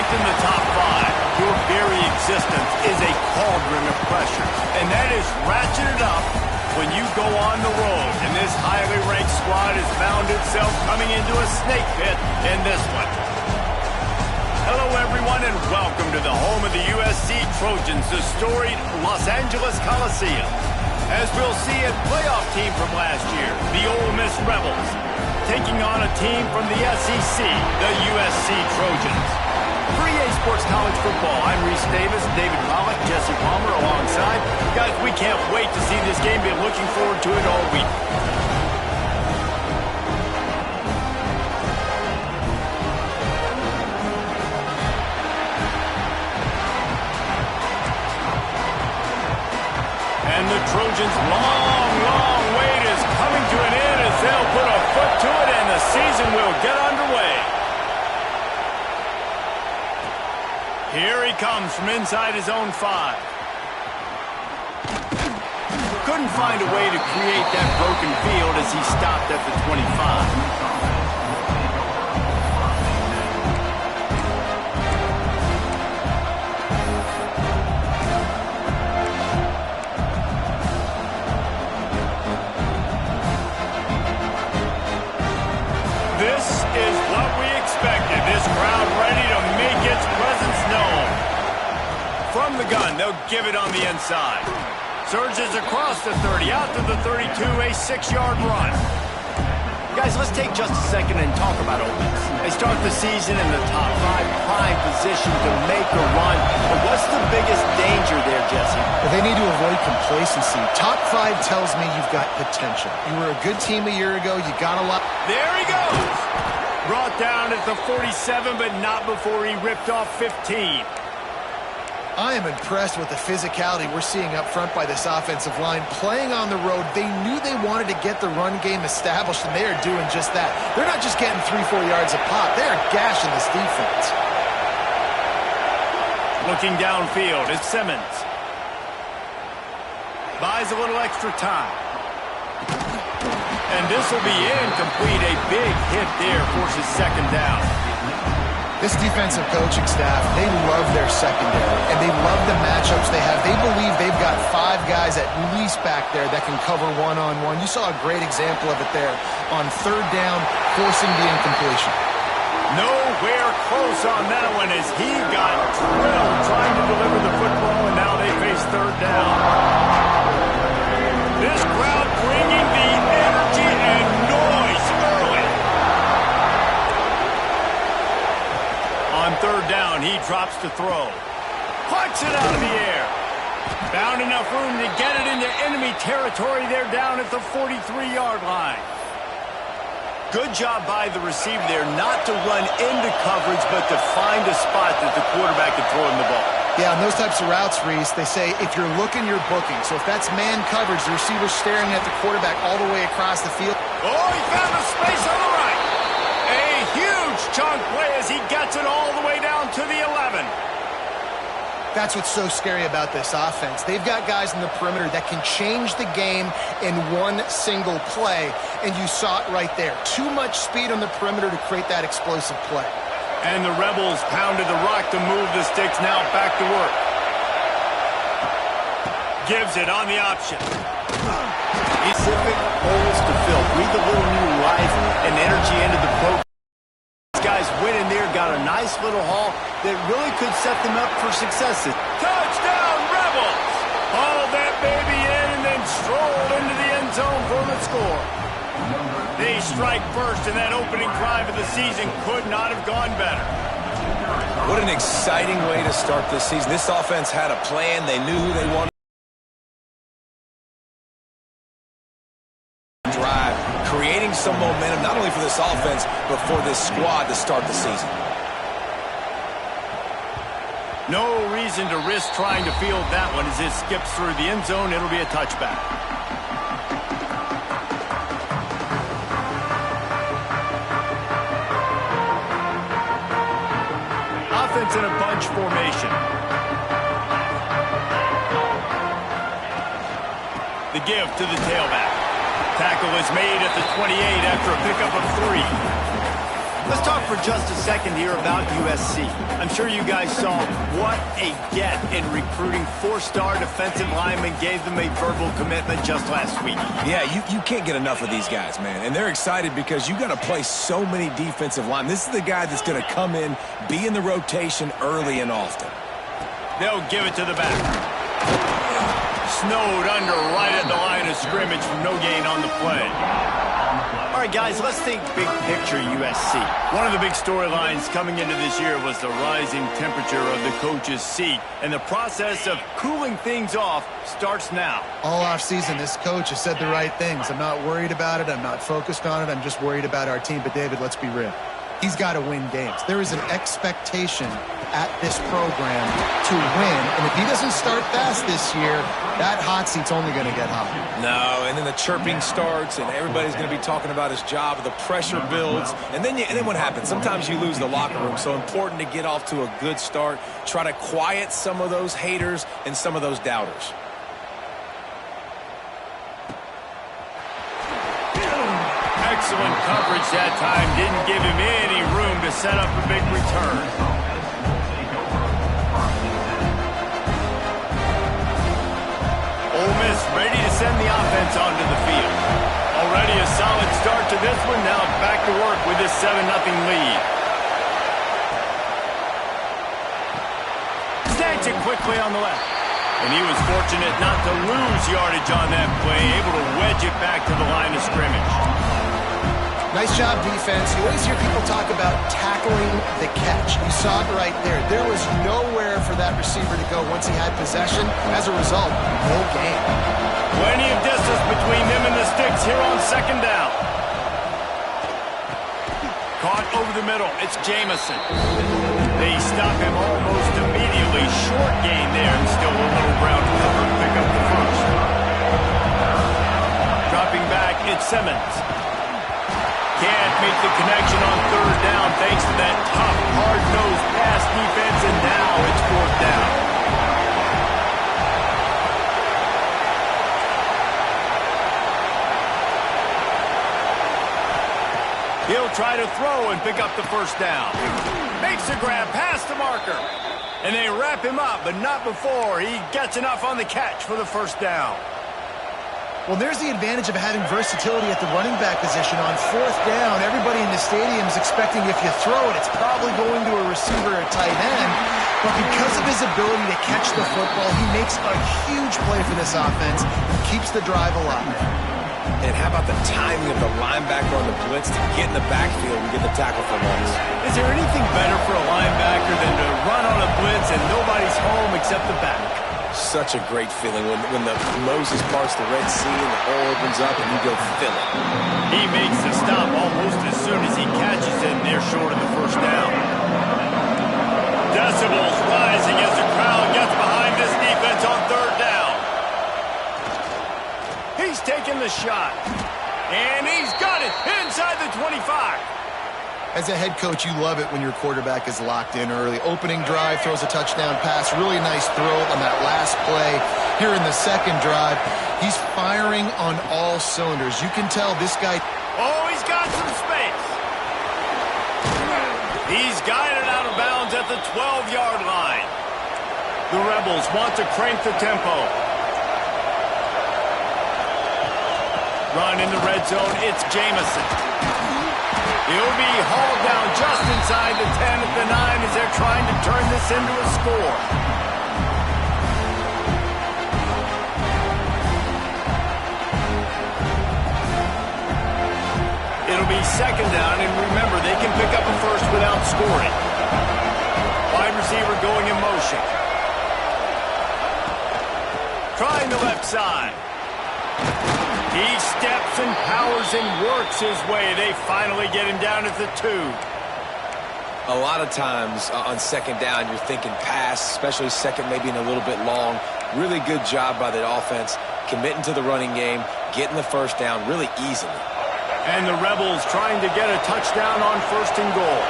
in the top five, your very existence is a cauldron of pressure. And that is ratcheted up when you go on the road. And this highly ranked squad has found itself coming into a snake pit in this one. Hello, everyone, and welcome to the home of the USC Trojans, the storied Los Angeles Coliseum. As we'll see, a playoff team from last year, the Ole Miss Rebels, taking on a team from the SEC, the USC Trojans. For EA Sports College Football, I'm Reese Davis, David Pollack, Jesse Palmer alongside. Guys, we can't wait to see this game. Been looking forward to it all week. And the Trojans' long wait is coming to an end as they'll put a foot to it and the season will get underway. Here he comes from inside his own 5. Couldn't find a way to create that broken field as he stopped at the 25. This is what we expected. This crowd ready to make its presence known. From the gun, they'll give it on the inside. Surges across the 30, out to the 32, a 6-yard run. Guys, let's take just a second and talk about Ole Miss. They start the season in the top 5, prime position to make a run. But what's the biggest danger there, Jesse? Well, they need to avoid complacency. Top 5 tells me you've got potential. You were a good team a year ago. You got a lot. There he goes. Brought down at the 47, but not before he ripped off 15. I am impressed with the physicality we're seeing up front by this offensive line. Playing on the road, they knew they wanted to get the run game established, and they are doing just that. They're not just getting 3-4 yards a pop. They are gashing this defense. Looking downfield is Simmons. Buys a little extra time. And this will be incomplete. A big hit there forces second down. This defensive coaching staff, they love their secondary, and they love the matchups they have. They believe they've got 5 guys at least back there that can cover one-on-one. You saw a great example of it there on third down, forcing the incompletion. Nowhere close on that one as he got drilled trying to deliver the football, and now they face third down. This crowd bringing the energy and noise early. On third down, he drops to throw. Plucks it out of the air. Found enough room to get it into enemy territory. They're down at the 43-yard line. Good job by the receiver there not to run into coverage, but to find a spot that the quarterback could throw him the ball. Yeah, on those types of routes, Reese, they say if you're looking, you're booking. So if that's man coverage, the receiver's staring at the quarterback all the way across the field. Oh, he found a space on the right. A huge chunk play as he gets it all the way down to the 11. That's what's so scary about this offense. They've got guys in the perimeter that can change the game in one single play, and you saw it right there. Too much speed on the perimeter to create that explosive play. And the Rebels pounded the rock to move the sticks. Now back to work. Gives it on the option. Specific holes to fill. Breathe a little new life and energy into the program. These guys went in there, got a nice little haul that really could set them up for success. Touchdown, Rebels! Hauled that baby in and then strolled into the end zone for the score. They strike first, and that opening drive of the season could not have gone better. What an exciting way to start this season. This offense had a plan. They knew who they wanted to drive, creating some momentum not only for this offense, but for this squad to start the season. No reason to risk trying to field that one as it skips through the end zone. It'll be a touchback. Offense in a bunch formation. The give to the tailback. Tackle is made at the 28 after a pickup of 3. Let's talk for just a second here about USC. I'm sure you guys saw what a get in recruiting. 4-star defensive linemen gave them a verbal commitment just last week. Yeah, you can't get enough of these guys, man. And they're excited because you got to play so many defensive linemen. This is the guy that's going to come in, be in the rotation early and often. They'll give it to the back. Snowed under right at the line of scrimmage from no gain on the play. All right, guys, let's think big picture USC. One of the big storylines coming into this year was the rising temperature of the coach's seat, and the process of cooling things off starts now. All offseason, this coach has said the right things. I'm not worried about it. I'm not focused on it. I'm just worried about our team. But, David, let's be real. He's got to win games. There is an expectation at this program to win, and if he doesn't start fast this year, that hot seat's only going to get hot. No, and then the chirping starts, and everybody's going to be talking about his job. The pressure builds, and then what happens? Sometimes you lose the locker room, so important to get off to a good start. Try to quiet some of those haters and some of those doubters. Excellent coverage that time. Didn't give him any room to set up a big return. Ole Miss ready to send the offense onto the field. Already a solid start to this one. Now back to work with this 7-0 lead. Snatch it quickly on the left. And he was fortunate not to lose yardage on that play, able to wedge it back to the line of scrimmage. Nice job, defense. You always hear people talk about tackling the catch. You saw it right there. There was nowhere for that receiver to go once he had possession. As a result, no gain. Plenty of distance between them and the sticks here on second down. Caught over the middle. It's Jamison. They stop him almost immediately. Short gain there, and still a little ground to cover to pick up the first. Dropping back, it's Simmons. Can't make the connection on third down thanks to that tough, hard-nosed pass defense, and now it's fourth down. He'll try to throw and pick up the first down. Makes a grab past the marker. And they wrap him up, but not before he gets enough on the catch for the first down. Well, there's the advantage of having versatility at the running back position. On fourth down, everybody in the stadium is expecting if you throw it, it's probably going to a receiver or tight end. But because of his ability to catch the football, he makes a huge play for this offense and keeps the drive alive. And how about the timing of the linebacker on the blitz to get in the backfield and get the tackle for loss? Is there anything better for a linebacker than to run on a blitz and nobody's home except the back? Such a great feeling when the Moses parts the Red Sea and the hole opens up and you go fill it. He makes the stop almost as soon as he catches it, and they're short of the first down. Decibels rising as the crowd gets behind this defense on third down. He's taking the shot, and he's got it inside the 25. As a head coach, you love it when your quarterback is locked in early. Opening drive, throws a touchdown pass. Really nice throw on that last play. Here in the second drive, he's firing on all cylinders. You can tell this guy... Oh, he's got some space. He's guided out of bounds at the 12-yard line. The Rebels want to crank the tempo. Run in the red zone, it's Jamison. He'll be hauled down just inside the 10 at the 9 as they're trying to turn this into a score. It'll be second down, and remember, they can pick up a first without scoring. Wide receiver going in motion. Trying the left side. He steps and powers and works his way. They finally get him down at the 2. A lot of times on second down, you're thinking pass, especially second, maybe in a little bit long. Really good job by the offense, committing to the running game, getting the first down really easily. And the Rebels trying to get a touchdown on first and goal.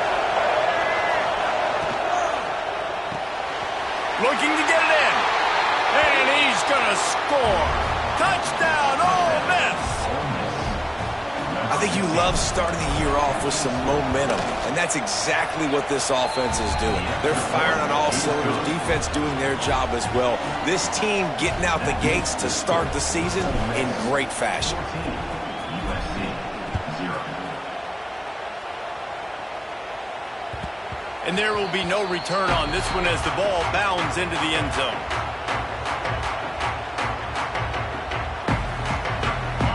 Looking to get it in. And he's going to score. Touchdown, Ole Miss! I think think you love starting the year off with some momentum, and that's exactly what this offense is doing. They're firing on all cylinders, defense doing their job as well. This team getting out the gates to start the season in great fashion. And there will be no return on this one as the ball bounds into the end zone.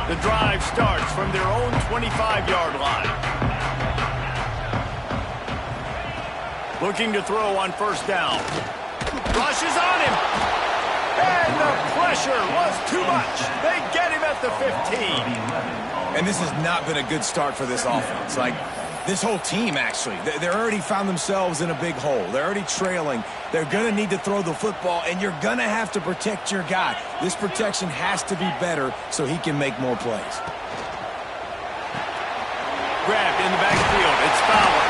The drive starts from their own 25-yard line. Looking to throw on first down. Rushes on him. And the pressure was too much. They get him at the 15. And this has not been a good start for this offense. This whole team, actually. They're already found themselves in a big hole. They're already trailing. They're going to need to throw the football, and you're going to have to protect your guy. This protection has to be better so he can make more plays. Grabbed in the backfield. It's Fowler.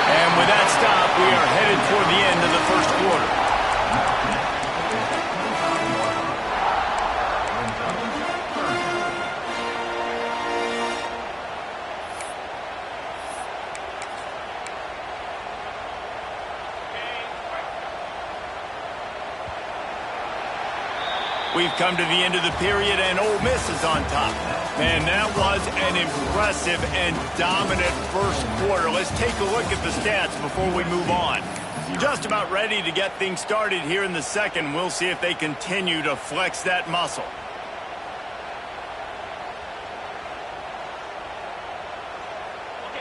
And with that stop, we are headed toward the end of the first quarter. We've come to the end of the period, and Ole Miss is on top. Man, that was an impressive and dominant first quarter. Let's take a look at the stats before we move on. Just about ready to get things started here in the second. We'll see if they continue to flex that muscle.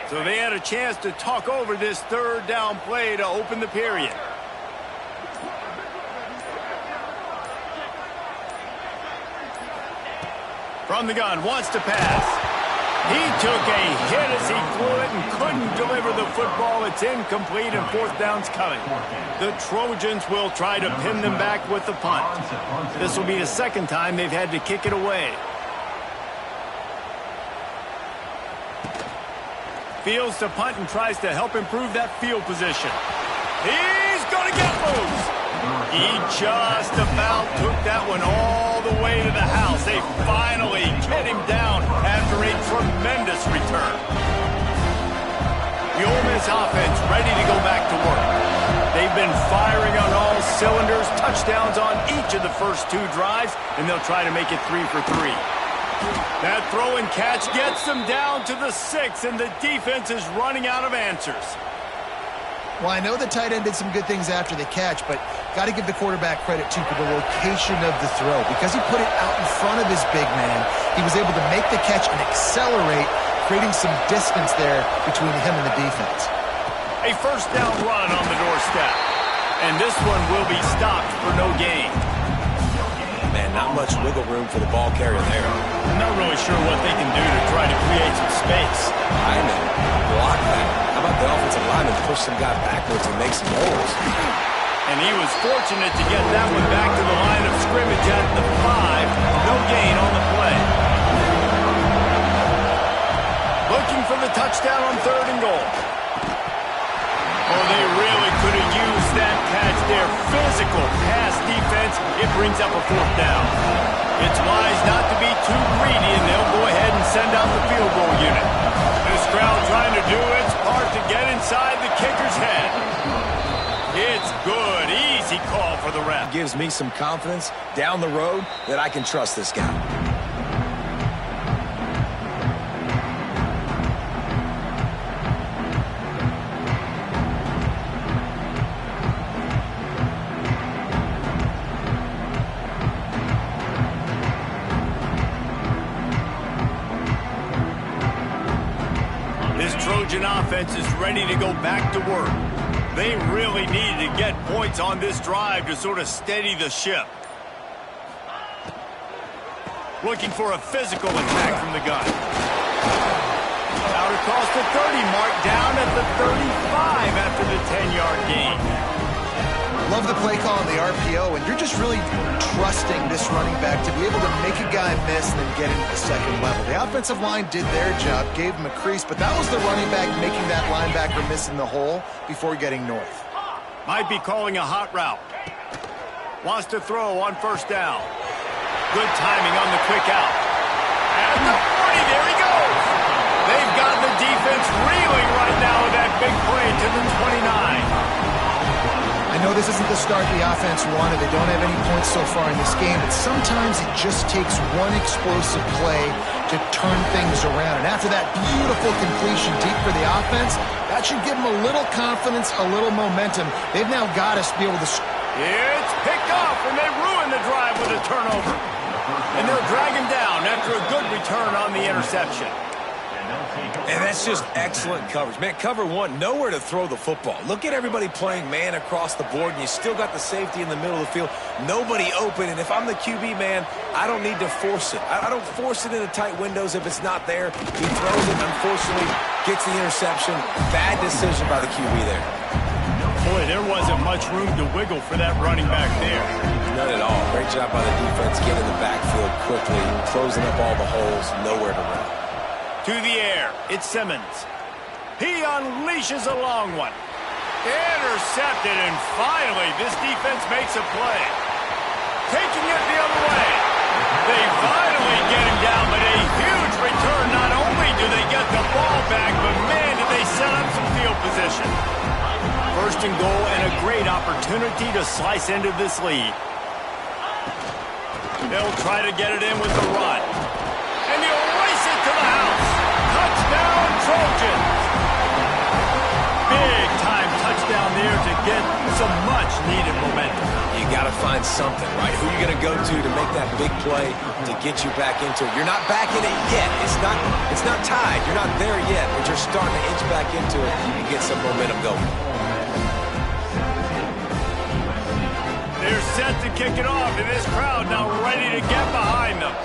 So they had a chance to talk over this third down play to open the period. From the gun, wants to pass. He took a hit as he threw it and couldn't deliver the football. It's incomplete and fourth down's coming. The Trojans will try to pin them back with the punt. This will be the second time they've had to kick it away. Fields to punt and tries to help improve that field position. He's going to get loose. He just about took that one all the way to the house. They finally get him down after a tremendous return. The Ole Miss offense ready to go back to work. They've been firing on all cylinders, touchdowns on each of the first two drives, and they'll try to make it 3 for 3. That throw and catch gets them down to the 6, and the defense is running out of answers. Well, I know the tight end did some good things after the catch, but got to give the quarterback credit, too, for the location of the throw. Because he put it out in front of his big man, he was able to make the catch and accelerate, creating some distance there between him and the defense. A first down run on the doorstep. And this one will be stopped for no gain. Man, not much wiggle room for the ball carrier there. I'm not really sure what they can do to try to create some space. Hyman, block that. How about the offensive lineman push some guy backwards and make some holes? And he was fortunate to get that one back to the line of scrimmage at the 5. No gain on the play. Looking for the touchdown on 3rd and goal. Oh, they really could have used that catch there. Physical pass defense. It brings up a 4th down. It's wise not to be too greedy, and they'll go ahead and send out the field goal unit. This crowd trying to do its part to get inside the kicker's head. It's good. Easy call for the ref. Gives me some confidence down the road that I can trust this guy. This Trojan offense is ready to go back to work. They really needed to get points on this drive to sort of steady the ship. Looking for a physical attack from the gun. Out across the 30 mark, down at the 35 after the 10-yard gain. Love the play call on the RPO, and you're just really trusting this running back to be able to make a guy miss and then get into the second level. The offensive line did their job, gave him a crease, but that was the running back making that linebacker miss in the hole before getting north. Might be calling a hot route. Wants to throw on first down. Good timing on the quick out. At the 40, there he goes. They know this isn't the start the offense wanted. They don't have any points so far in this game, but sometimes it just takes one explosive play to turn things around. And after that beautiful completion deep for the offense, that should give them a little confidence, a little momentum. They've now got us to be able to... It's picked off, and they ruin the drive with a turnover. And they'll drag him down after a good return on the interception. And that's just excellent coverage. Man, cover one, nowhere to throw the football. Look at everybody playing man across the board, and you still got the safety in the middle of the field. Nobody open, and if I'm the QB, man, I don't need to force it. I don't force it into tight windows if it's not there. He throws it, unfortunately, gets the interception. Bad decision by the QB there. Boy, there wasn't much room to wiggle for that running back there. None at all. Great job by the defense getting in the backfield quickly, closing up all the holes, nowhere to run. To the air, it's Simmons. He unleashes a long one. Intercepted, and finally, this defense makes a play. Taking it the other way. They finally get him down, but a huge return. Not only do they get the ball back, but man, do they set up some field position. First and goal, and a great opportunity to slice into this lead. They'll try to get it in with the run. And they'll race it to the house. Touchdown, Trojans. Big time touchdown there to get some much needed momentum. You got to find something, right? Who are you going to go to make that big play to get you back into it? You're not back in it yet. It's not tied. You're not there yet, but you're starting to inch back into it and get some momentum going. They're set to kick it off, and this crowd now ready to get behind them.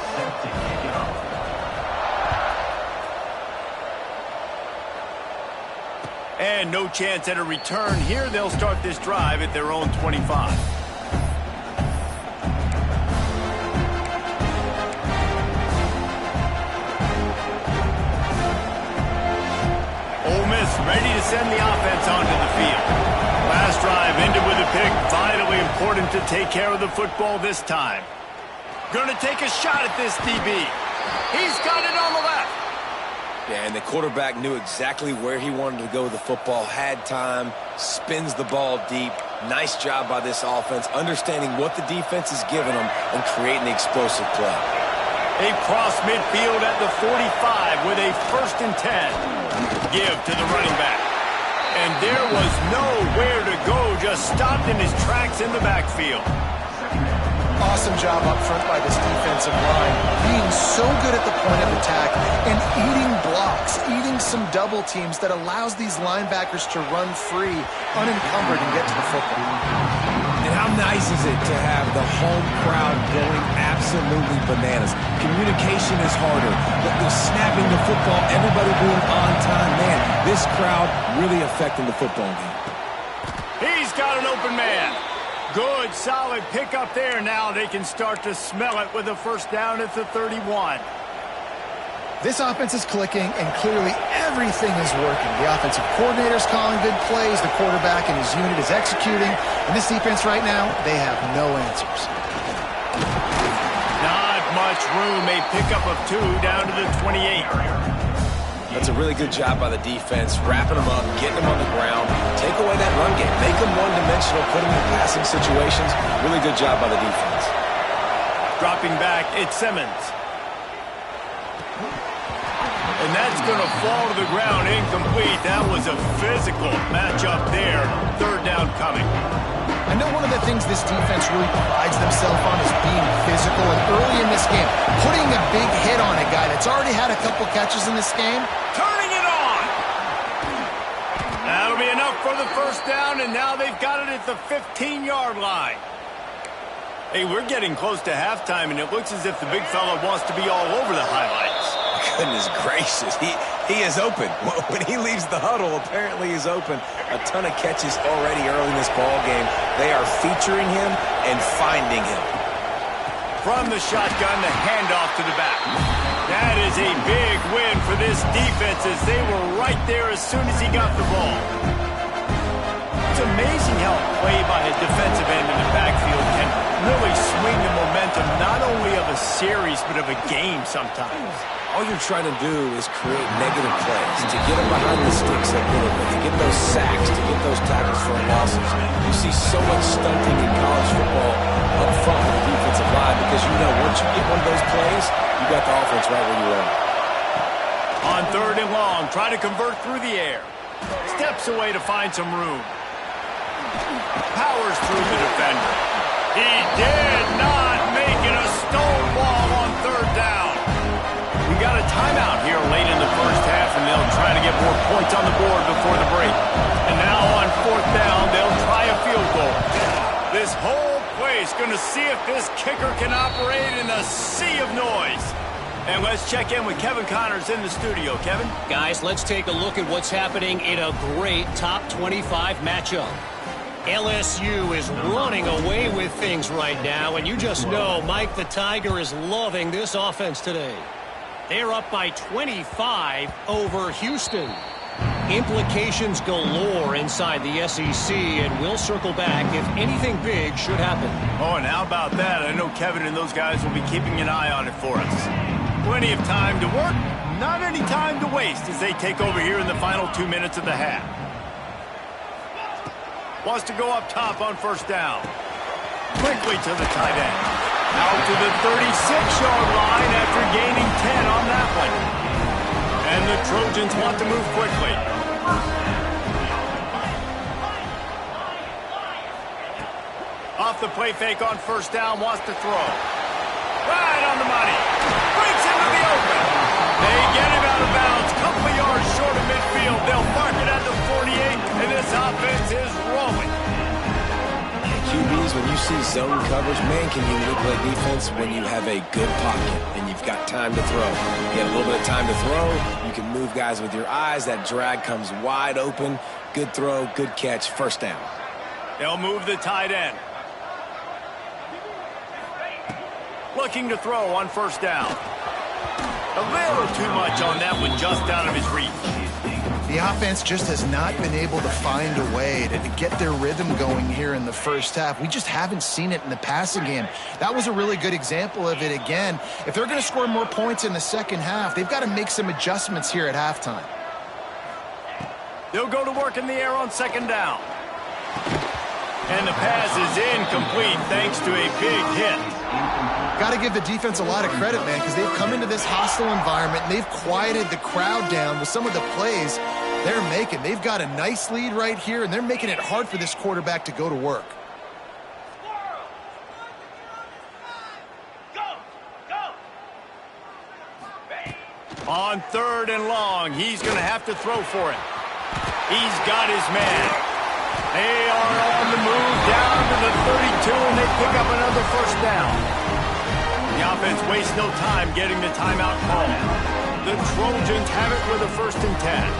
And no chance at a return here. They'll start this drive at their own 25. Ole Miss ready to send the offense onto the field. Last drive ended with a pick. Vitally important to take care of the football this time. Going to take a shot at this DB. He's got it on the left. Yeah, and the quarterback knew exactly where he wanted to go with the football, had time, spins the ball deep. Nice job by this offense, understanding what the defense is giving them and creating the explosive play. They cross midfield at the 45 with a 1st and 10. Give to the running back. And there was nowhere to go, just stopped in his tracks in the backfield. Awesome job up front by this defensive line, being so good at the point of attack and eating blocks, eating some double teams that allows these linebackers to run free, unencumbered, and get to the football. And how nice is it to have the home crowd going absolutely bananas? Communication is harder. The snapping the football, everybody being on time. Man, this crowd really affecting the football game. He's got an open man. Good, solid pickup there. Now they can start to smell it with a 1st down at the 31. This offense is clicking, and clearly everything is working. The offensive coordinator's calling good plays. The quarterback and his unit is executing. And this defense right now, they have no answers. Not much room. A pickup of 2 down to the 28. That's a really good job by the defense, wrapping them up, getting them on the ground, take away that run game, make them one-dimensional, put them in passing situations. Really good job by the defense. Dropping back, it's Simmons. And that's going to fall to the ground incomplete. That was a physical matchup there. 3rd down coming. I know one of the things this defense really prides themselves on is being physical, and early in this game, putting a big hit on a guy that's already had a couple catches in this game. Turning it on! That'll be enough for the 1st down, and now they've got it at the 15-yard line. Hey, we're getting close to halftime, and it looks as if the big fella wants to be all over the highlights. Goodness gracious, he is open. When he leaves the huddle, apparently he's open. A ton of catches already early in this ball game. They are featuring him and finding him. From the shotgun, the handoff to the back. That is a big win for this defense as they were right there as soon as he got the ball. It's amazing how a play by a defensive end in the backfield can really swing the momentum not only of a series but of a game sometimes. All you're trying to do is create negative plays, to get them behind the sticks a little bit, to get those sacks, to get those tackles for losses. You see so much stunting in college football up front with the defensive line because you know once you get one of those plays, you got the offense right where you want. On 3rd and long, try to convert through the air. Steps away to find some room. Powers through the defender. He did not make it a stone wall on 3rd down. We got a timeout here late in the first half, and they'll try to get more points on the board before the break. And now on 4th down, they'll try a field goal. This whole place going to see if this kicker can operate in a sea of noise. And let's check in with Kevin Connors in the studio. Kevin? Guys, let's take a look at what's happening in a great top 25 matchup. LSU is running away with things right now, and you just know Mike the Tiger is loving this offense today. They're up by 25 over Houston. Implications galore inside the SEC, and we'll circle back if anything big should happen. Oh, and how about that? I know Kevin and those guys will be keeping an eye on it for us. Plenty of time to work, not any time to waste as they take over here in the final 2 minutes of the half. Wants to go up top on 1st down. Quickly to the tight end. Out to the 36-yard line after gaining 10 on that one. And the Trojans want to move quickly. Off the play fake on 1st down, wants to throw. Right on the money. Breaks into the open. They get him out of bounds. Couple of yards short of midfield. They'll mark it at the 48, and this offense is rolling. QBs, when you see zone coverage, man, can you manipulate defense when you have a good pocket and you've got time to throw. You get a little bit of time to throw, you can move guys with your eyes. That drag comes wide open. Good throw, good catch, 1st down. They'll move the tight end. Looking to throw on 1st down. A little too much on that one, just out of his reach. The offense just has not been able to find a way to get their rhythm going here in the first half. We just haven't seen it in the passing game. That was a really good example of it again. If they're going to score more points in the second half, they've got to make some adjustments here at halftime. They'll go to work in the air on 2nd down. And the pass is incomplete thanks to a big hit. Got to give the defense a lot of credit, man, because they've come into this hostile environment and they've quieted the crowd down with some of the plays they're making. They've got a nice lead right here, and they're making it hard for this quarterback to go to work. On 3rd and long, he's going to have to throw for it. He's got his man. They are on the move down to the 32, and they pick up another 1st down. The offense wastes no time getting the timeout called. The Trojans have it with a 1st and 10.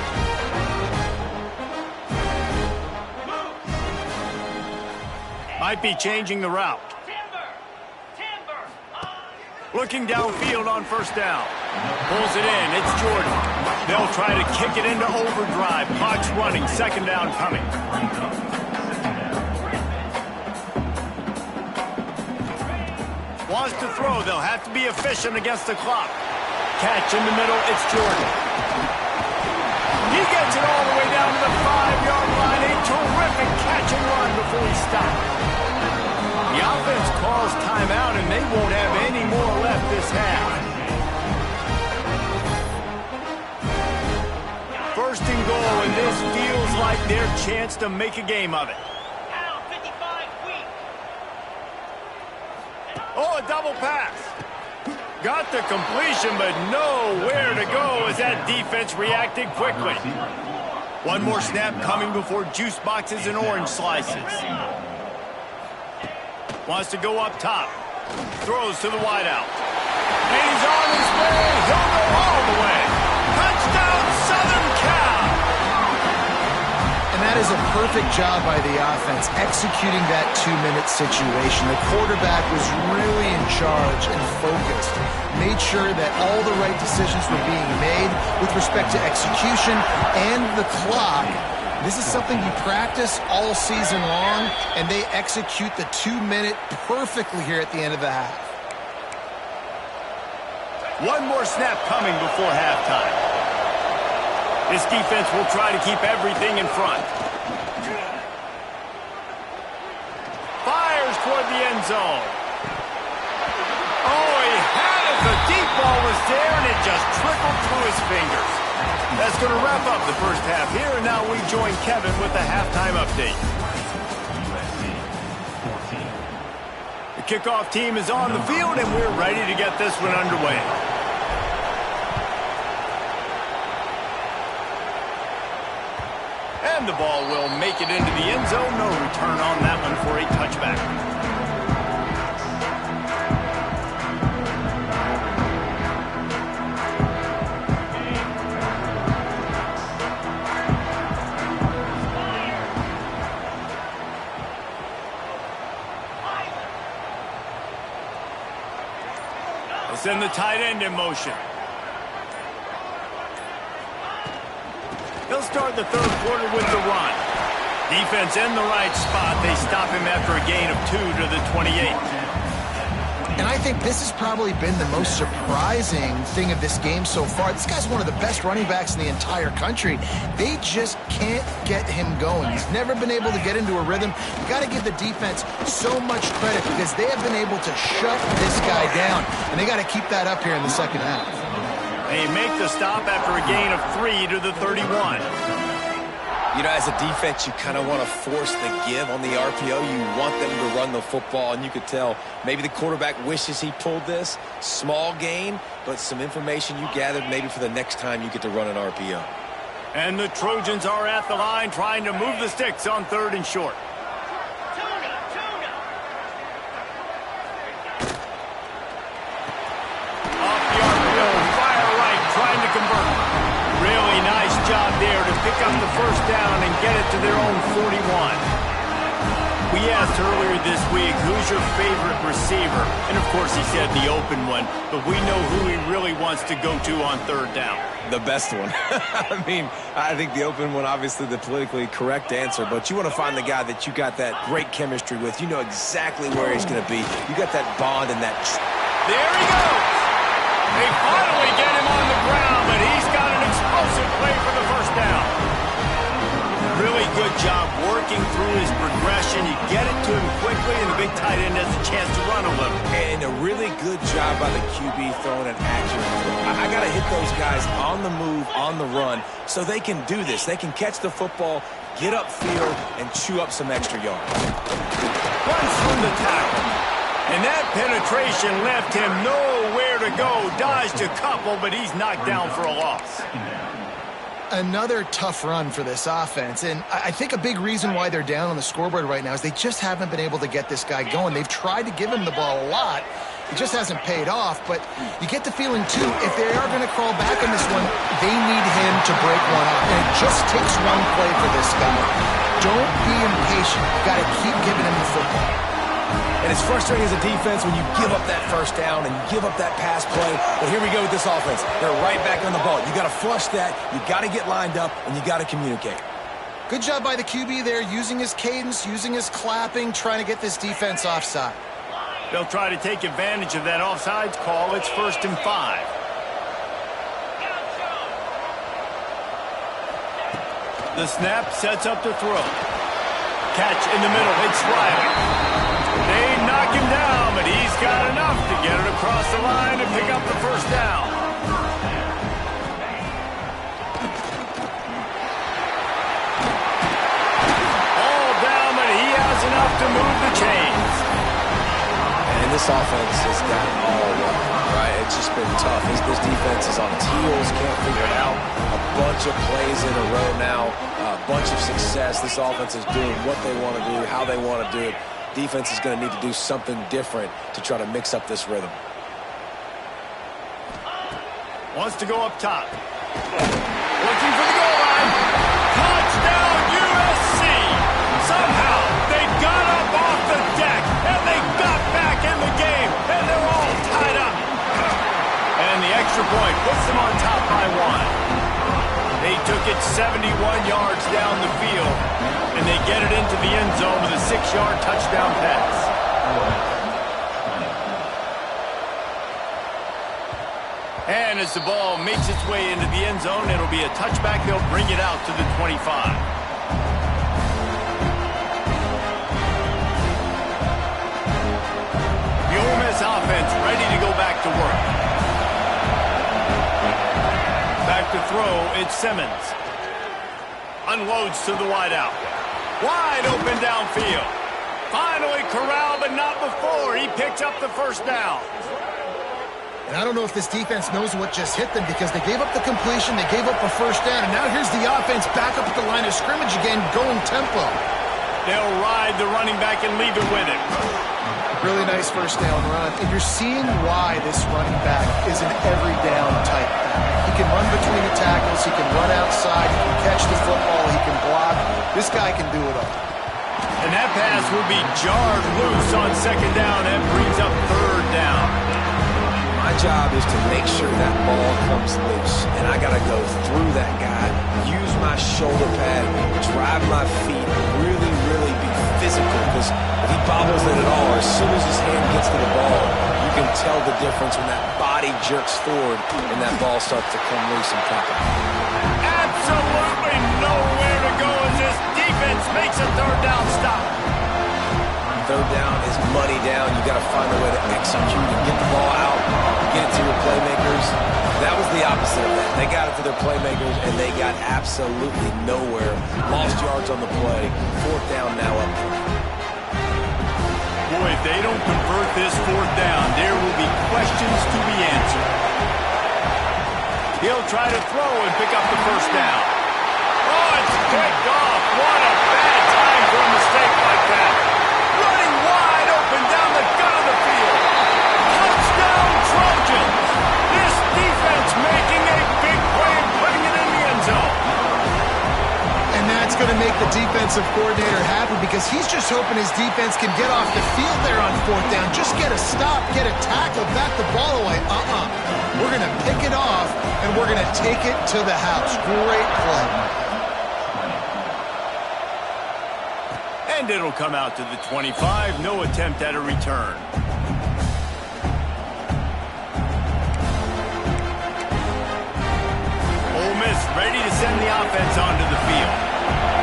Might be changing the route. Looking downfield on 1st down. Pulls it in. It's Jordan. They'll try to kick it into overdrive. Clock's running. 2nd down coming. Wants to throw. They'll have to be efficient against the clock. Catch in the middle. It's Jordan. He gets it all the way down to the 5-yard line. A terrific catch and run before he stopped. The offense calls timeout, and they won't have any more left this half. 1st and goal, and this feels like their chance to make a game of it. Oh, a double pass. Got the completion, but nowhere to go as that defense reacted quickly. One more snap coming before juice boxes and orange slices. Wants to go up top. Throws to the wideout. And he's on his way. He'll go all the way. Touchdown, Southern Cal! And that is a perfect job by the offense, executing that 2-minute situation. The quarterback was really in charge and focused. Made sure that all the right decisions were being made with respect to execution and the clock. This is something you practice all season long, and they execute the 2-minute perfectly here at the end of the half. One more snap coming before halftime. This defense will try to keep everything in front. Fires toward the end zone. Oh, he had it. The deep ball was there, and it just trickled through his fingers. That's going to wrap up the first half here, and now we join Kevin with the halftime update. The kickoff team is on the field, and we're ready to get this one underway. And the ball will make it into the end zone. No return on that one for a touchback. Send the tight end in motion. He'll start the third quarter with the run. Defense in the right spot. They stop him after a gain of 2 to the 28. And I think this has probably been the most surprising thing of this game so far. This guy's one of the best running backs in the entire country. They just can't get him going. He's never been able to get into a rhythm. You got to give the defense so much credit because they have been able to shut this guy down. And they got to keep that up here in the second half. They make the stop after a gain of 3 to the 31. You know, as a defense, you kind of want to force the give on the RPO. You want them to run the football, and you could tell maybe the quarterback wishes he pulled this. Small gain, but some information you gathered maybe for the next time you get to run an RPO. And the Trojans are at the line trying to move the sticks on 3rd and short. Off the RPO, fire right, trying to convert. Really nice job there to pick up the first down and get it to their own 41. We asked earlier this week, who's your favorite receiver? And of course he said the open one, but we know who he really wants to go to on 3rd down. The best one. I mean, I think the open one, obviously the politically correct answer, but you want to find the guy that you got that great chemistry with. You know exactly where he's going to be. You got that bond and that... There he goes! They finally get him on the ground, but he's got an explosive play for the first down. Really good job working through his progression. You get it to him quickly, and the big tight end has a chance to run a little. And a really good job by the QB throwing an accurate throw. I got to hit those guys on the move, on the run, so they can do this. They can catch the football, get upfield, and chew up some extra yards. Runs from the tackle. And that penetration left him nowhere to go. Dodged a couple, but he's knocked down for a loss. Another tough run for this offense, and I think a big reason why they're down on the scoreboard right now is they just haven't been able to get this guy going. They've tried to give him the ball a lot. It just hasn't paid off, but you get the feeling, too, if they are going to crawl back on this one, they need him to break one up. And it just takes one play for this guy. Don't be impatient. You got to keep giving him the football. And it's frustrating as a defense when you give up that first down and you give up that pass play. But here we go with this offense. They're right back on the ball. You got to flush that. You got to get lined up, and you got to communicate. Good job by the QB there, using his cadence, using his clapping, trying to get this defense offside. They'll try to take advantage of that offsides call. It's 1st and 5. The snap sets up the throw. Catch in the middle. It's Riley. They knock him down, but he's got enough to get it across the line and pick up the first down. All down, but he has enough to move the chains. And this offense has got it all wrong, right? It's just been tough. This defense is on its heels, can't figure it out. A bunch of plays in a row now, a bunch of success. This offense is doing what they want to do, how they want to do it. Defense is going to need to do something different to try to mix up this rhythm. Wants to go up top. Looking for the goal line. Touchdown, USC! Somehow, they got up off the deck, and they got back in the game, and they're all tied up. And the extra point puts them on top by 1. They took take it 71 yards down the field, and they get it into the end zone with a 6-yard touchdown pass. And as the ball makes its way into the end zone, it'll be a touchback. They'll bring it out to the 25. The Ole Miss offense ready to go back to work. Back to throw, it's Simmons. Unloads to the wideout. Wide open downfield. Finally corralled, but not before. He picks up the first down. And I don't know if this defense knows what just hit them because they gave up the completion, they gave up a first down, and now here's the offense back up at the line of scrimmage again, going tempo. They'll ride the running back and leave it with him. Really nice first down run. And you're seeing why this running back is an every down type back. He can run between the tackles, he can run outside, he can catch the football, he can block. This guy can do it all. And that pass will be jarred loose on second down and brings up third down. My job is to make sure that ball comes loose, and I got to go through that guy, use my shoulder pad, drive my feet, really be physical, because if he bobbles it at all, or as soon as his hand gets to the ball, you can tell the difference when that body jerks forward and that ball starts to come loose and pop out. Absolutely nowhere to go as this defense makes a third down stop. Third down is money down. You got to find a way to execute and get the ball out, get it to your playmakers. That was the opposite of that. They got it to their playmakers, and they got absolutely nowhere. Lost yards on the play. Fourth down now up. Boy, if they don't convert this fourth down, there will be questions to be answered. He'll try to throw and pick up the first down. Oh, it's picked off. What a bad time for a mistake like that. Running wide open down the gut of the field. Touchdown Trojans. This defense making a big play and putting it in the end zone. And that's going to make the defensive coordinator happy because he's just hoping his defense can get off the field there on fourth down. Just get a stop, get a tackle, back the ball away. We're going to pick it off, and we're going to take it to the house. Great play. And it'll come out to the 25. No attempt at a return. Ole Miss ready to send the offense onto the field.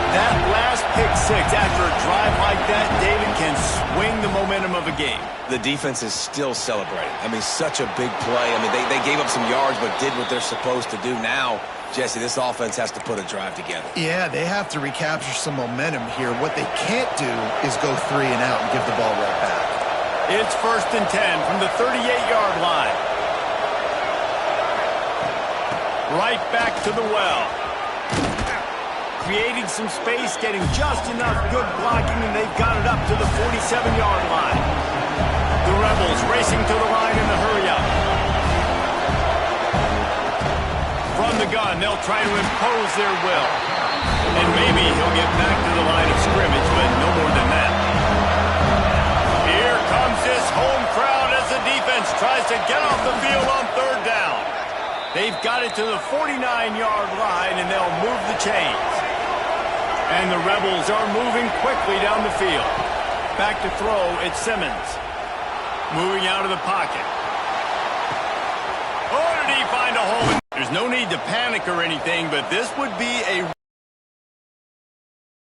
That last pick six after a drive like that, David, can swing the momentum of a game. The defense is still celebrating. I mean, such a big play. I mean, they gave up some yards but did what they're supposed to do. Now, Jesse, this offense has to put a drive together. Yeah, they have to recapture some momentum here. What they can't do is go 3 and out and give the ball right back. It's 1st and 10 from the 38-yard line. Right back to the well. Creating some space, getting just enough good blocking, and they've got it up to the 47-yard line. The Rebels racing to the line in the hurry-up. From the gun, they'll try to impose their will. And maybe he'll get back to the line of scrimmage, but no more than that. Here comes this home crowd as the defense tries to get off the field on third down. They've got it to the 49-yard line, and they'll move the chains. And the Rebels are moving quickly down the field. Back to throw, it's Simmons. Moving out of the pocket. Oh, did he find a hole? There's no need to panic or anything, but this would be a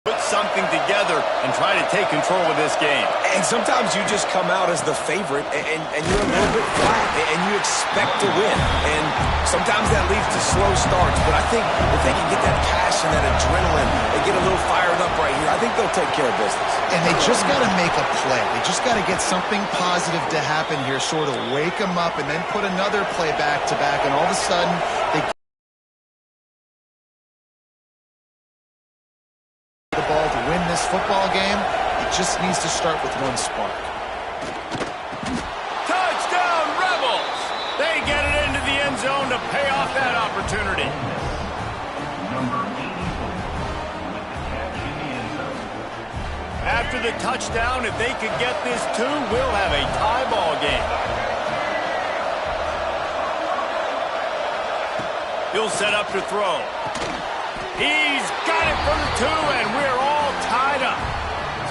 put something together and try to take control of this game. And sometimes you just come out as the favorite, and you're a little bit flat, and you expect to win. And sometimes that leads to slow starts. But I think if they can get that passion, that adrenaline, they get a little fired up right here, I think they'll take care of business. And they just got to make a play. They just got to get something positive to happen here, sort of wake them up, and then put another play back-to-back, and all of a sudden they the ball to win this football game. It just needs to start with one spark. Touchdown, Rebels! They get it into the end zone to pay off that opportunity. After the touchdown, if they could get this too, we'll have a tie ball game. He'll set up to throw. He's got it for the 2, and we're all tied up.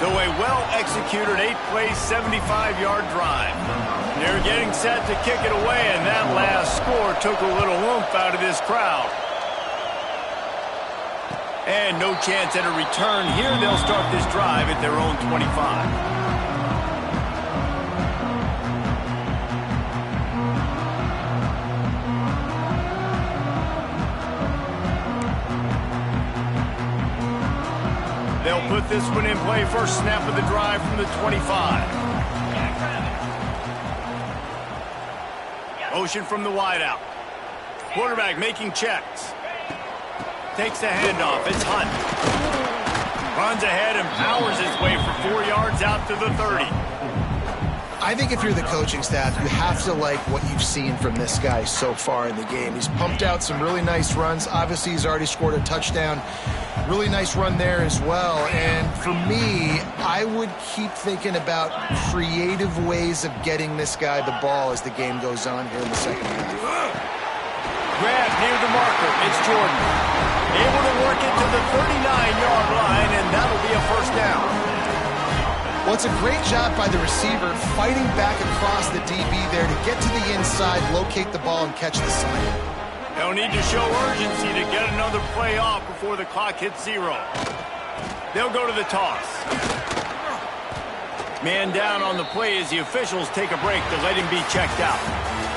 So a well-executed 8-play, 75-yard drive. They're getting set to kick it away, and that last score took a little oomph out of this crowd. And no chance at a return here. They'll start this drive at their own 25. They'll put this one in play. First snap of the drive from the 25. Motion from the wideout. Quarterback making checks. Takes the handoff. It's Hunt. Runs ahead and powers his way for 4 yards out to the 30. I think if you're the coaching staff, you have to like what you've seen from this guy so far in the game. He's pumped out some really nice runs. Obviously, he's already scored a touchdown. Really nice run there as well. And for me, I would keep thinking about creative ways of getting this guy the ball as the game goes on here in the second half. Grab near the marker. It's Jordan. Able to work it to the 39-yard line, and that'll be a first down. Well, it's a great job by the receiver fighting back across the DB there to get to the inside, locate the ball, and catch the sign. They'll need to show urgency to get another play off before the clock hits 0. They'll go to the toss. Man down on the play as the officials take a break to let him be checked out.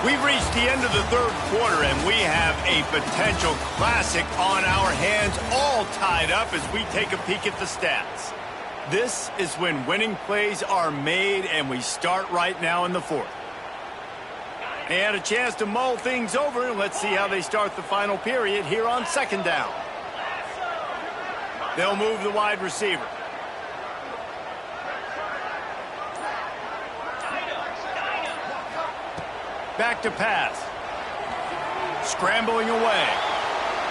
We've reached the end of the third quarter, and we have a potential classic on our hands, all tied up as we take a peek at the stats. This is when winning plays are made, and we start right now in the fourth. They had a chance to mull things over. Let's see how they start the final period here on second down. They'll move the wide receiver. Back to pass. Scrambling away.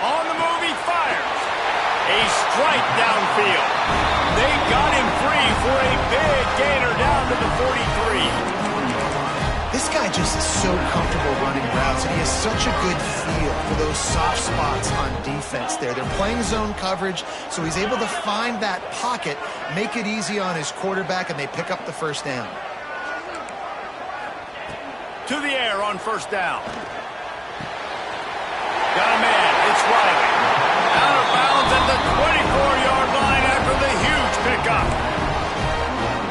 On the move, he fires. A strike downfield. They got him free for a big gainer down to the 43. This guy just is so comfortable running routes, and he has such a good feel for those soft spots on defense there. They're playing zone coverage, so he's able to find that pocket, make it easy on his quarterback, and they pick up the first down. To the air on first down. Got a man. It's Riley. Out of bounds at the 24-yard line after the huge pickup.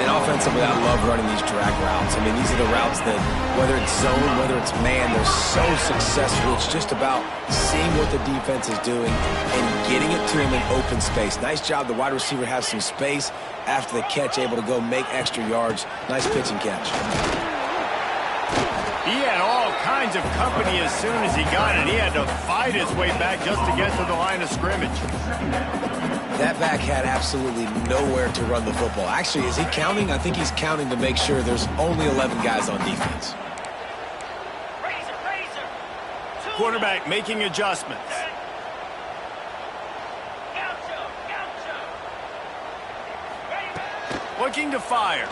And offensively, I love running these drag routes. I mean, these are the routes that, whether it's zone, whether it's man, they're so successful. It's just about seeing what the defense is doing and getting it to him in open space. Nice job. The wide receiver has some space after the catch, able to go make extra yards. Nice pitch and catch. He had all kinds of company as soon as he got it. He had to fight his way back just to get to the line of scrimmage. That back had absolutely nowhere to run the football. Actually, is he counting? I think he's counting to make sure there's only 11 guys on defense. Quarterback making adjustments. Looking to fire.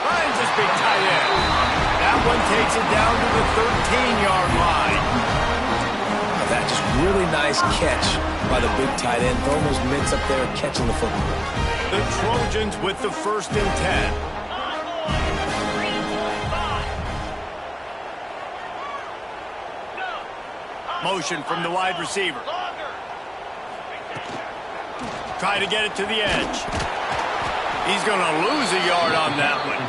Finds his big tight end. That one takes it down to the 13-yard line. That just really nice catch by the big tight end. Throwing those mitts up there, catching the football. The Trojans with the 1st and 10. Motion from the wide receiver. Try to get it to the edge. He's going to lose a yard on that one.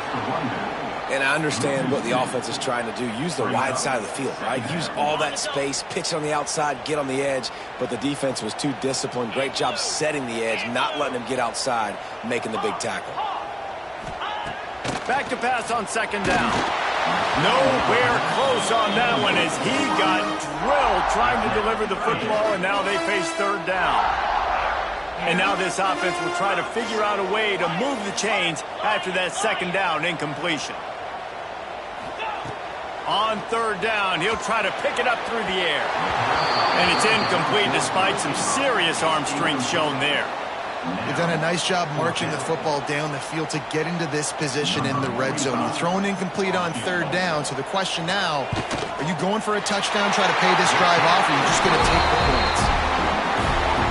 And I understand what the offense is trying to do. Use the wide side of the field, right? Use all that space, pitch on the outside, get on the edge. But the defense was too disciplined. Great job setting the edge, not letting him get outside, making the big tackle. Back to pass on second down. Nowhere close on that one as he got drilled trying to deliver the football, and now they face third down. And now this offense will try to figure out a way to move the chains after that second down incompletion. On third down, he'll try to pick it up through the air. And it's incomplete despite some serious arm strength shown there. They've done a nice job marching the football down the field to get into this position in the red zone. You're throwing incomplete on third down, so the question now, are you going for a touchdown, try to pay this drive off, or are you just going to take the points?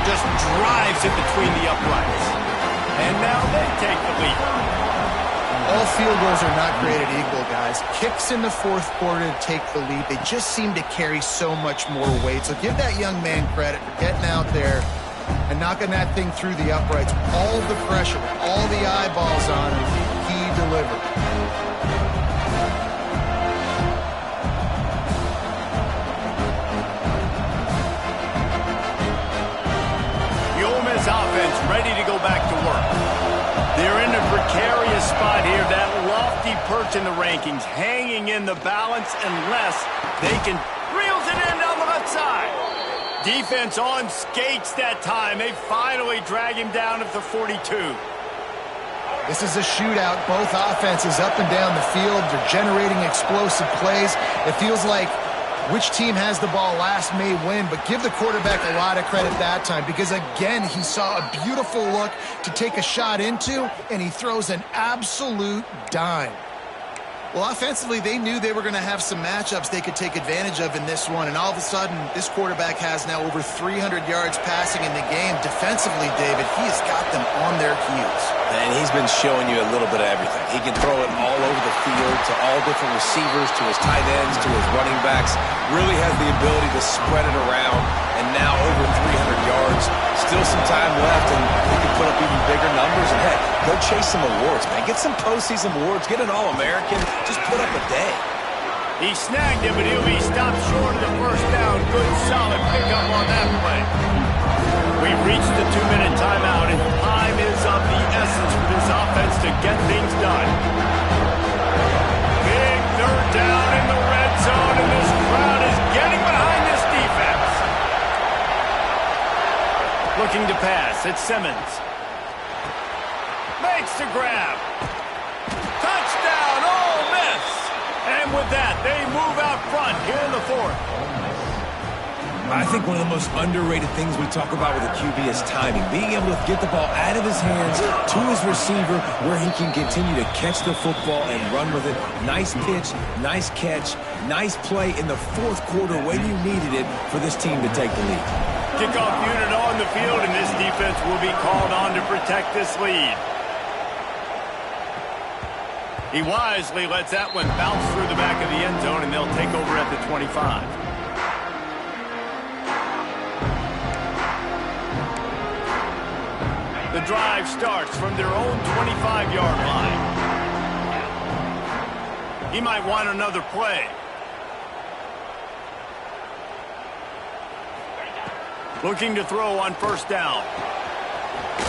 just drives it between the uprights. And now they take the lead. All field goals are not created equal, guys. Kicks in the fourth quarter to take the lead. They just seem to carry so much more weight. So give that young man credit for getting out there and knocking that thing through the uprights. All the pressure, all the eyeballs on him, he delivered. The Ole Miss offense ready to go back to work. They're in a precarious spot here, that lofty perch in the rankings, hanging in the balance unless they can reels it in down the left side. Defense on skates that time. They finally drag him down at the 42. This is a shootout. Both offenses up and down the field. They're generating explosive plays. It feels like which team has the ball last may win, but give the quarterback a lot of credit that time because, again, he saw a beautiful look to take a shot into, and he throws an absolute dime. Well, offensively, they knew they were going to have some matchups they could take advantage of in this one, and all of a sudden, this quarterback has now over 300 yards passing in the game. Defensively, David, he has got them on their heels. And he's been showing you a little bit of everything. He can throw it all over the field to all different receivers, to his tight ends, to his running backs. Really has the ability to spread it around, and now over 300 yards. Still some time left, and he can put up even bigger numbers. And, heck, go chase some awards, man. Get some postseason awards. Get an All-American. Just put up a day. He snagged him, but he'll be stopped short of the first down. Good, solid pickup on that play. We've reached the 2-minute timeout, and time is of the essence for this offense to get things done. Big third down in the red zone, and this crowd is getting behind this defense. Looking to pass, it's Simmons. Makes the grab. Touchdown, Ole Miss. And with that, they move out front here in the fourth. I think one of the most underrated things we talk about with a QB is timing. Being able to get the ball out of his hands to his receiver where he can continue to catch the football and run with it. Nice pitch, nice catch, nice play in the fourth quarter when you needed it for this team to take the lead. Kickoff unit on the field, and this defense will be called on to protect this lead. He wisely lets that one bounce through the back of the end zone, and they'll take over at the 25. The drive starts from their own 25-yard line. He might want another play. Looking to throw on first down.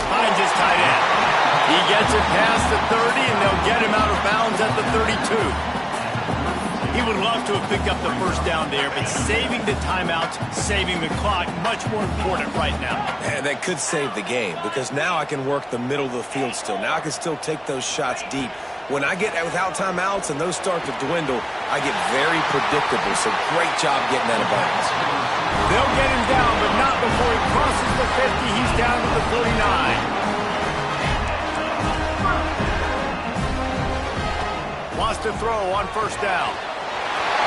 Finds his tight end. He gets it past the 30, and they'll get him out of bounds at the 32. He would love to have picked up the first down there, but saving the timeouts, saving the clock, much more important right now. And that could save the game because now I can work the middle of the field still. Now I can still take those shots deep. When I get without timeouts and those start to dwindle, I get very predictable. So great job getting out of bounds. They'll get him down, but not before he crosses the 50. He's down to the 49. Wants to throw on first down.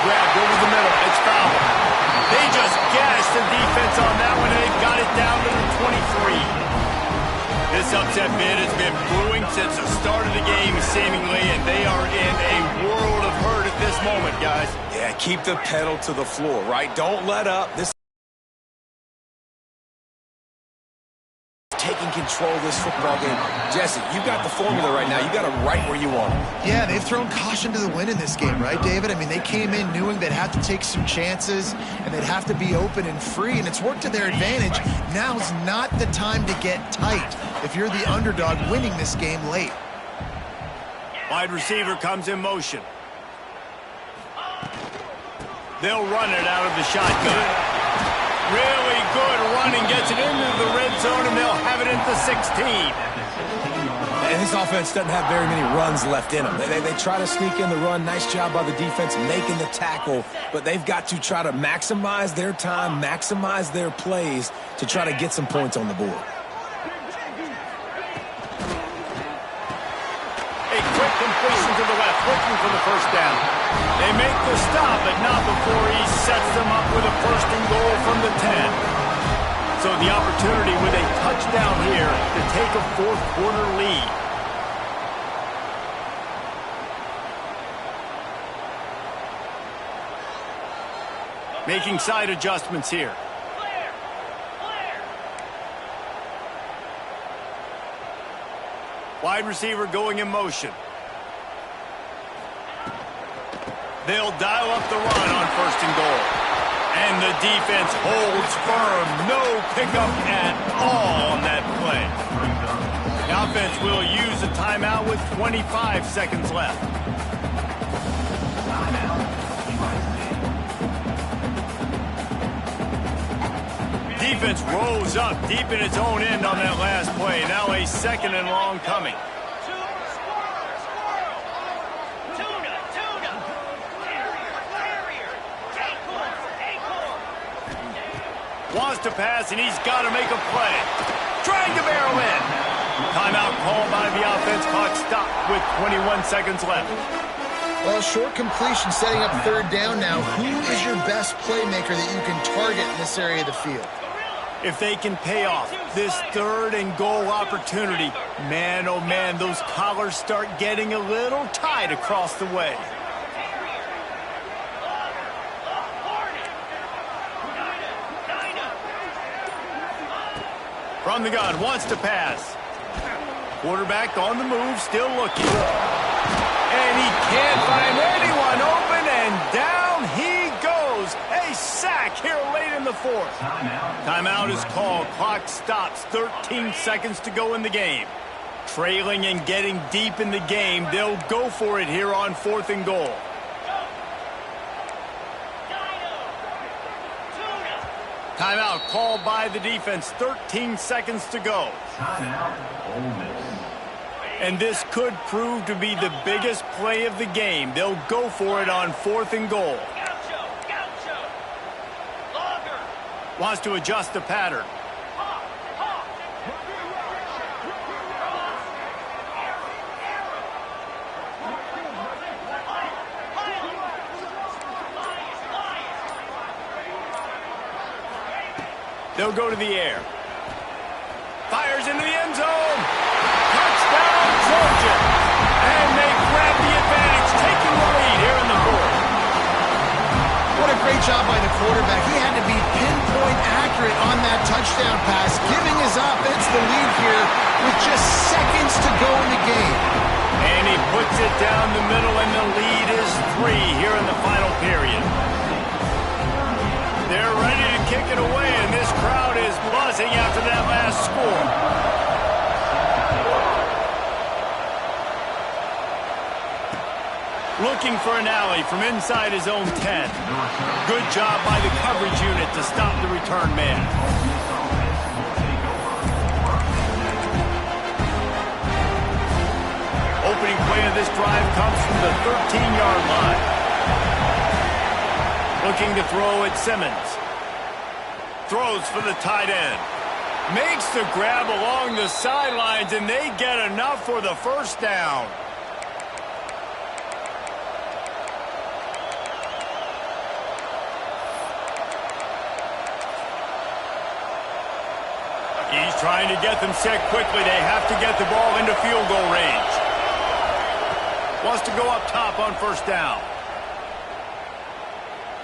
Grabbed over the middle. It's foul. They just gashed the defense on that one, and they've got it down to the 23. This upset bid has been brewing since the start of the game, seemingly, and they are in a world of hurt at this moment, guys. Yeah, keep the pedal to the floor, right? Don't let up. This taking control of this football game. Jesse, you got the formula right now. You got it right where you want it. Yeah, they've thrown caution to the wind in this game, right, David? I mean, they came in knowing they'd have to take some chances and they'd have to be open and free, and it's worked to their advantage. Now's not the time to get tight if you're the underdog winning this game late. Wide receiver comes in motion. They'll run it out of the shotgun. Really good running, gets it into the red zone, and they'll have it at the 16. And this offense doesn't have very many runs left in them. They try to sneak in the run. Nice job by the defense making the tackle, but they've got to try to maximize their time, maximize their plays to try to get some points on the board. A quick completion to the left, looking for the first down. They make the stop, but not before he sets them up with a first and goal from the 10. So the opportunity with a touchdown here to take a fourth-quarter lead. Making side adjustments here. Wide receiver going in motion. They'll dial up the run on first and goal. And the defense holds firm. No pickup at all on that play. The offense will use a timeout with 25 seconds left. Defense rose up deep in its own end on that last play. Now a second and long coming. Wants to pass, and he's got to make a play. Trying to barrel in. Timeout called by the offense. Clock stopped with 21 seconds left. Well, short completion setting up third down now. Who is your best playmaker that you can target in this area of the field? If they can pay off this third and goal opportunity, man, oh man, those collars start getting a little tight across the way. From the gun, wants to pass. Quarterback on the move, still looking. And he can't find anyone open, and down he goes. A sack here late in the fourth. Timeout is called. Clock stops. 13 seconds to go in the game. Trailing and getting deep in the game. They'll go for it here on fourth and goal. Timeout called by the defense. 13 seconds to go. And this could prove to be the biggest play of the game. They'll go for it on fourth and goal. Wants to adjust the pattern. They'll go to the air. Fires into the end zone. Touchdown, Trojan. And they grab the advantage, taking the lead here in the fourth. What a great job by the quarterback. He had to be pinpoint accurate on that touchdown pass, giving his offense the lead here with just seconds to go in the game. And he puts it down the middle, and the lead is 3 here in the final period. They're ready to kick it away, and this crowd is buzzing after that last score. Looking for an alley from inside his own 10. Good job by the coverage unit to stop the return man. Opening play of this drive comes from the 13-yard line. Looking to throw at Simmons. Throws for the tight end. Makes the grab along the sidelines, and they get enough for the first down. He's trying to get them set quickly. They have to get the ball into field goal range. Wants to go up top on first down.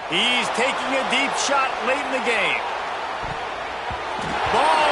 He's taking a deep shot late in the game. Ball